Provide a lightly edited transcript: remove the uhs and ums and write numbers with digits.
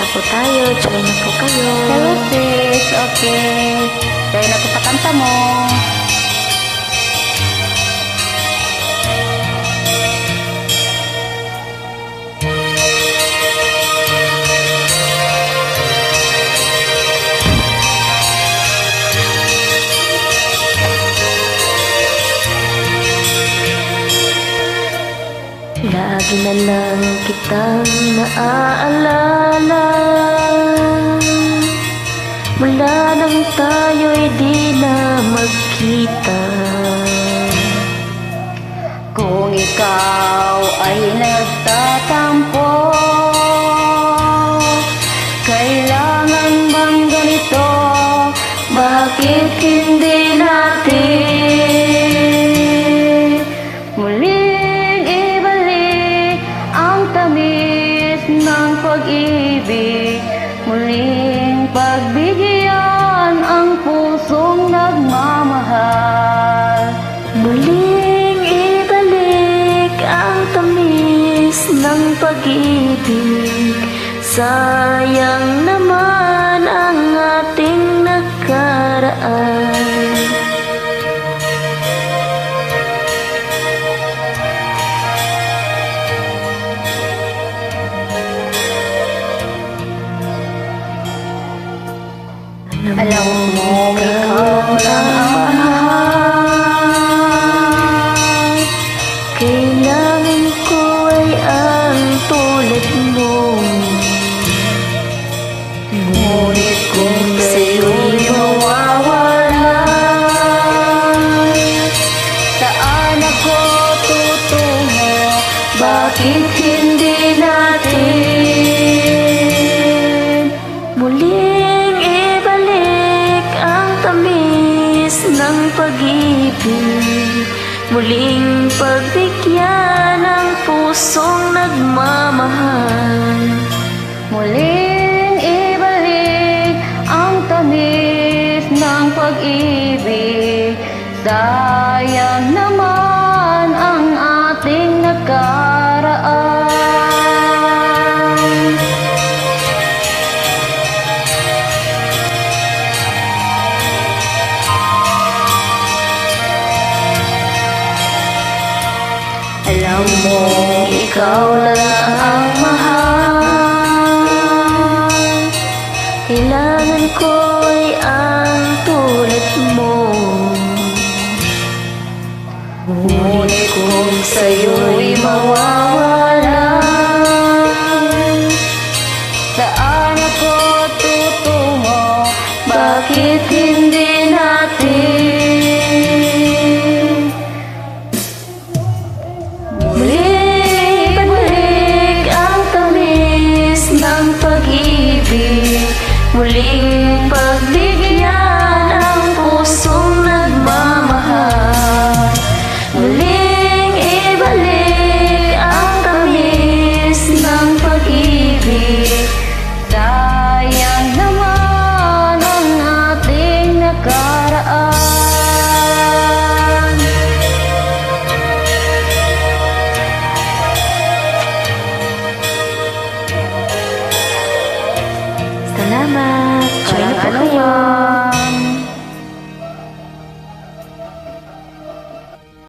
kanta po tayo. Join na po kayo. Hello sis, okay. Join na po sa kanta mo. Lagi na lang kitang naaalala mula nang tayo'y di na magkita. Kung ikaw ay nagtatampo, kailangan bang ganito? Bakit hindi natin muling ibalik ang tamis ng pag-ibig? Muling pagbigyan ang pusong nagmamahal. Muling ibalik ang tamis ng pag-ibig. Sayang naman ang ating nakaraan. Alam mo, ikaw lang ang mahal. Kailangan ko ay ang tulad mo. Ngunit kung sa'yo'y mawawala, saan ako tutungo? Bakit hindi natin Muling ibalik ang tamis ng pag-ibig. Muling pagbigyan ang pusong nagmamahal.